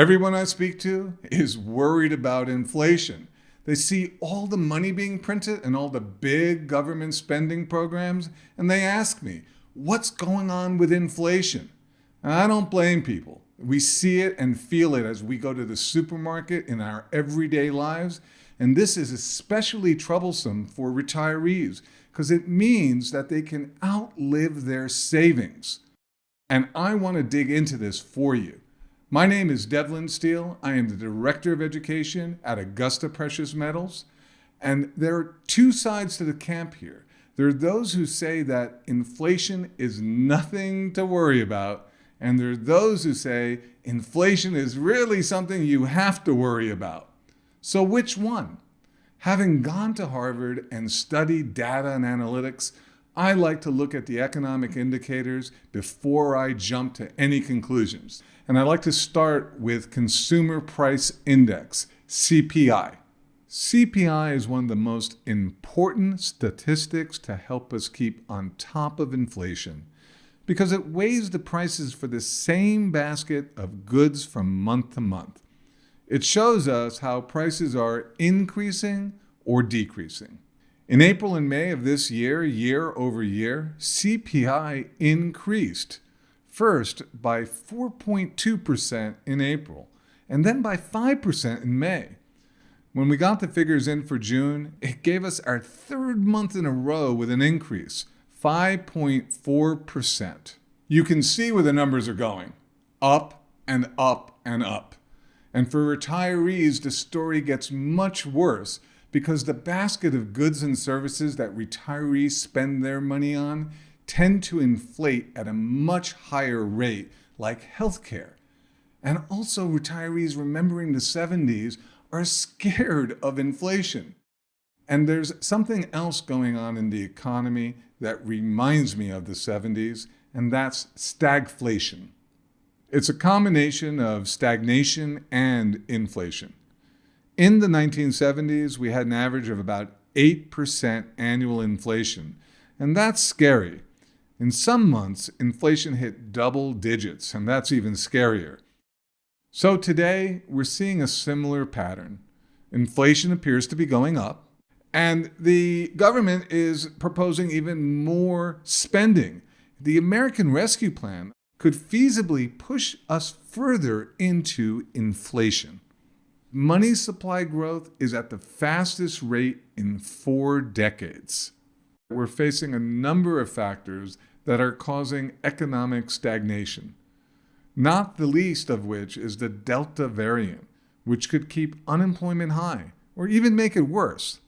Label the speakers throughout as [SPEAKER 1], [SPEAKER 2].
[SPEAKER 1] Everyone I speak to is worried about inflation. They see all the money being printed and all the big government spending programs, and they ask me, what's going on with inflation? And I don't blame people. We see it and feel it as we go to the supermarket in our everyday lives, and this is especially troublesome for retirees because it means that they can outlive their savings. And I want to dig into this for you. My name is Devlin Steele. I am the Director of Education at Augusta Precious Metals. And there are two sides to the camp here. There are those who say that inflation is nothing to worry about, and there are those who say inflation is really something you have to worry about. So which one? Having gone to Harvard and studied data and analytics, I like to look at the economic indicators before I jump to any conclusions. And I like to start with Consumer Price Index, CPI. CPI is one of the most important statistics to help us keep on top of inflation because it weighs the prices for the same basket of goods from month to month. It shows us how prices are increasing or decreasing. In April and May of this year, year over year, CPI increased. First by 4.2% in April, and then by 5% in May. When we got the figures in for June, it gave us our third month in a row with an increase, 5.4%. You can see where the numbers are going, up and up and up. And for retirees, the story gets much worse because the basket of goods and services that retirees spend their money on tend to inflate at a much higher rate, like healthcare. And also retirees remembering the 70s are scared of inflation. And there's something else going on in the economy that reminds me of the 70s, and that's stagflation. It's a combination of stagnation and inflation. In the 1970s, we had an average of about 8% annual inflation, and that's scary. In some months, inflation hit double digits, and that's even scarier. So today, we're seeing a similar pattern. Inflation appears to be going up, and the government is proposing even more spending. The American Rescue Plan could feasibly push us further into inflation. Money supply growth is at the fastest rate in 4 decades. We're facing a number of factors that are causing economic stagnation, not the least of which is the Delta variant, which could keep unemployment high or even make it worse.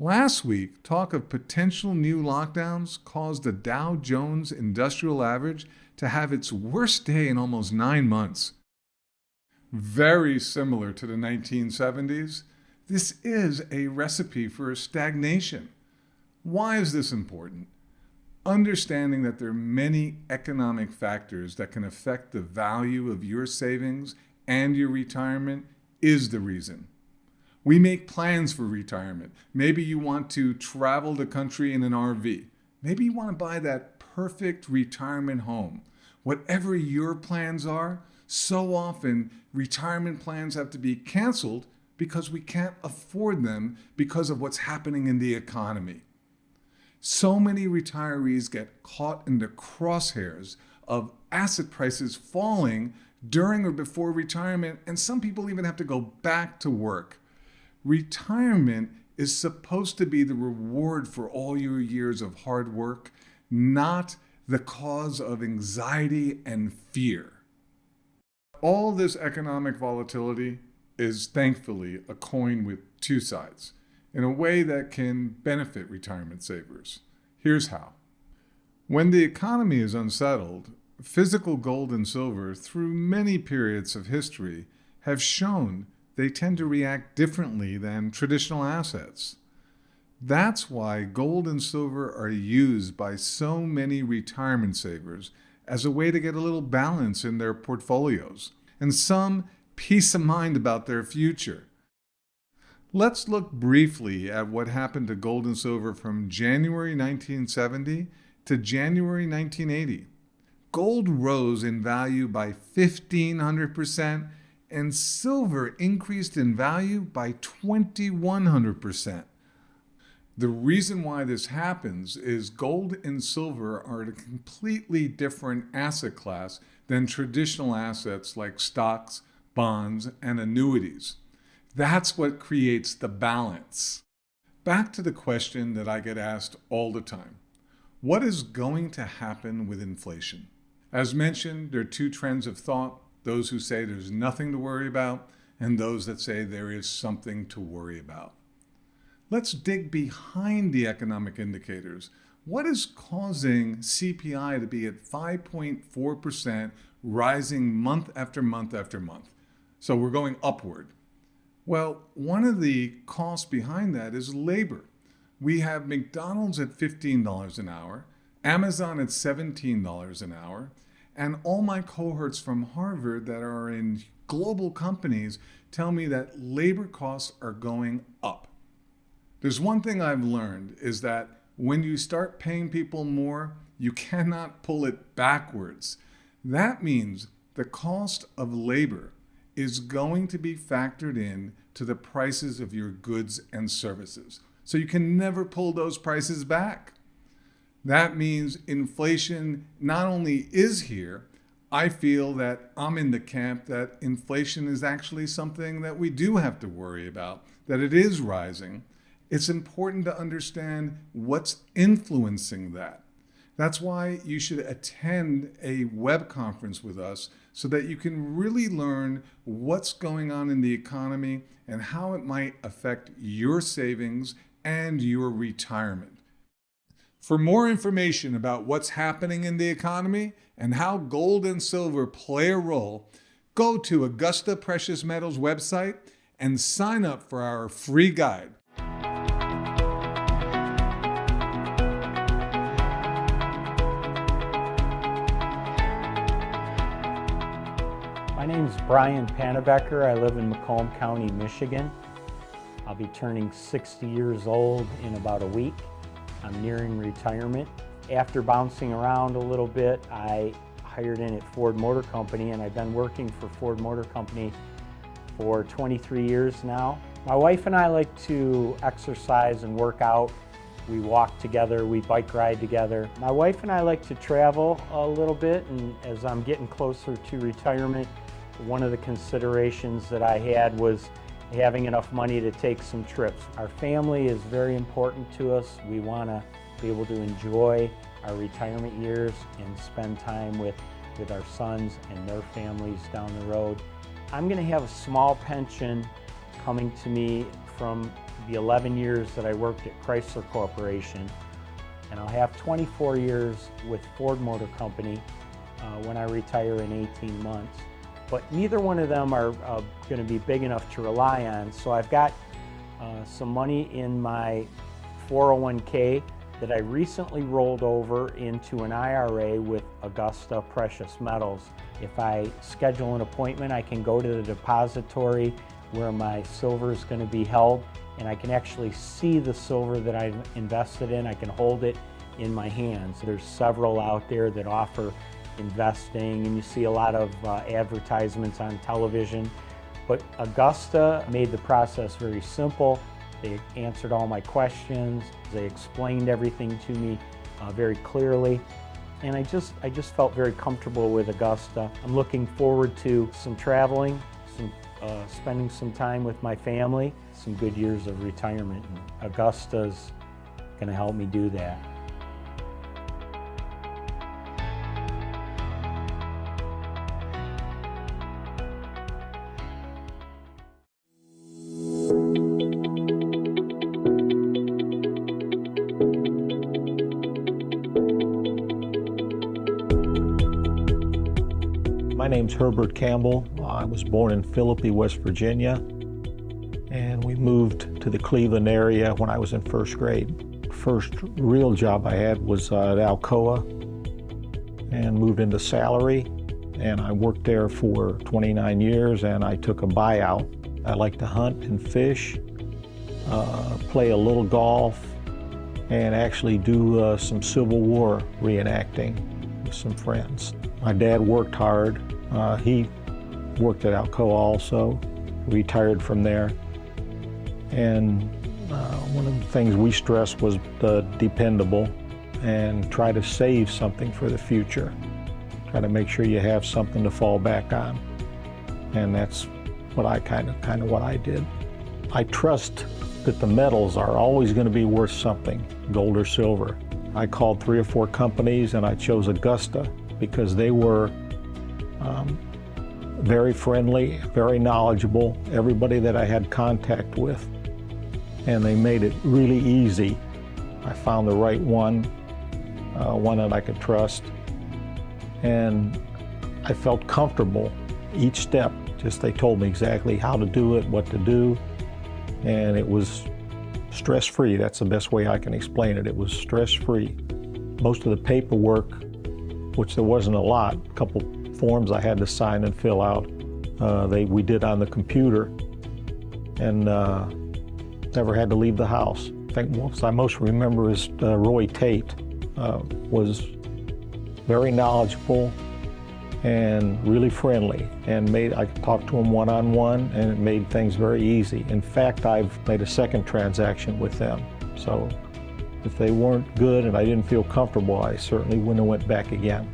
[SPEAKER 1] Last week, talk of potential new lockdowns caused the Dow Jones Industrial Average to have its worst day in almost 9 months. Very similar to the 1970s, this is a recipe for stagnation. Why is this important? Understanding that there are many economic factors that can affect the value of your savings and your retirement is the reason. We make plans for retirement. Maybe you want to travel the country in an RV. Maybe you want to buy that perfect retirement home. Whatever your plans are, so often retirement plans have to be canceled because we can't afford them because of what's happening in the economy. So many retirees get caught in the crosshairs of asset prices falling during or before retirement, and some people even have to go back to work. Retirement is supposed to be the reward for all your years of hard work, not the cause of anxiety and fear. All this economic volatility is thankfully a coin with two sides, in a way that can benefit retirement savers. Here's how. When the economy is unsettled, physical gold and silver, through many periods of history, have shown they tend to react differently than traditional assets. That's why gold and silver are used by so many retirement savers as a way to get a little balance in their portfolios and some peace of mind about their future. Let's look briefly at what happened to gold and silver from January 1970 to January 1980. Gold rose in value by 1,500% and silver increased in value by 2,100%. The reason why this happens is gold and silver are a completely different asset class than traditional assets like stocks, bonds, and annuities. That's what creates the balance. Back to the question that I get asked all the time. What is going to happen with inflation? As mentioned, there are two trends of thought, those who say there's nothing to worry about, and those that say there is something to worry about. Let's dig behind the economic indicators. What is causing CPI to be at 5.4%, rising month after month after month? So we're going upward. Well, one of the costs behind that is labor. We have McDonald's at $15 an hour, Amazon at $17 an hour, and all my cohorts from Harvard that are in global companies tell me that labor costs are going up. There's one thing I've learned is that when you start paying people more, you cannot pull it backwards. That means the cost of labor is going to be factored in to the prices of your goods and services. So you can never pull those prices back. That means inflation not only is here, I feel that I'm in the camp that inflation is actually something that we do have to worry about, that it is rising. It's important to understand what's influencing that. That's why you should attend a web conference with us so that you can really learn what's going on in the economy and how it might affect your savings and your retirement. For more information about what's happening in the economy and how gold and silver play a role, go to Augusta Precious Metals website and sign up for our free guide.
[SPEAKER 2] My name's Brian Pannebecker. I live in Macomb County, Michigan. I'll be turning 60 years old in about a week. I'm nearing retirement. After bouncing around a little bit, I hired in at Ford Motor Company, and I've been working for Ford Motor Company for 23 years now. My wife and I like to exercise and work out. We walk together, we bike ride together. My wife and I like to travel a little bit, and as I'm getting closer to retirement, one of the considerations that I had was having enough money to take some trips. Our family is very important to us. We want to be able to enjoy our retirement years and spend time with our sons and their families down the road. I'm going to have a small pension coming to me from the 11 years that I worked at Chrysler Corporation, and I'll have 24 years with Ford Motor Company when I retire in 18 months. But neither one of them are going to be big enough to rely on. So I've got some money in my 401k that I recently rolled over into an IRA with Augusta Precious Metals. If I schedule an appointment, I can go to the depository where my silver is going to be held, and I can actually see the silver that I've invested in. I can hold it in my hands. There's several out there that offer investing, and you see a lot of advertisements on television. But Augusta made the process very simple. They answered all my questions. They explained everything to me very clearly. And I just felt very comfortable with Augusta. I'm looking forward to some traveling, spending some time with my family, some good years of retirement. And Augusta's going to help me do that.
[SPEAKER 3] My name's Herbert Campbell. I was born in Philippi, West Virginia, and we moved to the Cleveland area when I was in first grade. First real job I had was at Alcoa, and moved into salary, and I worked there for 29 years, and I took a buyout. I like to hunt and fish, play a little golf, and actually do some Civil War reenacting with some friends. My dad worked hard. He worked at Alcoa also, retired from there. And one of the things we stressed was the dependable and try to save something for the future. Try to make sure you have something to fall back on. And that's what I kind of what I did. I trust that the metals are always going to be worth something, gold or silver. I called 3 or 4 companies and I chose Augusta because they were very friendly, very knowledgeable, everybody that I had contact with. And they made it really easy. I found the right one that I could trust. And I felt comfortable each step. Just they told me exactly how to do it, what to do. And it was stress-free. That's the best way I can explain it. It was stress-free. Most of the paperwork, which there wasn't a lot, a couple forms I had to sign and fill out, we did on the computer, and never had to leave the house. I think what I most remember is Roy Tate was very knowledgeable and really friendly, and I could talk to him one-on-one, and it made things very easy. In fact, I've made a second transaction with them. So if they weren't good and I didn't feel comfortable, I certainly wouldn't have went back again.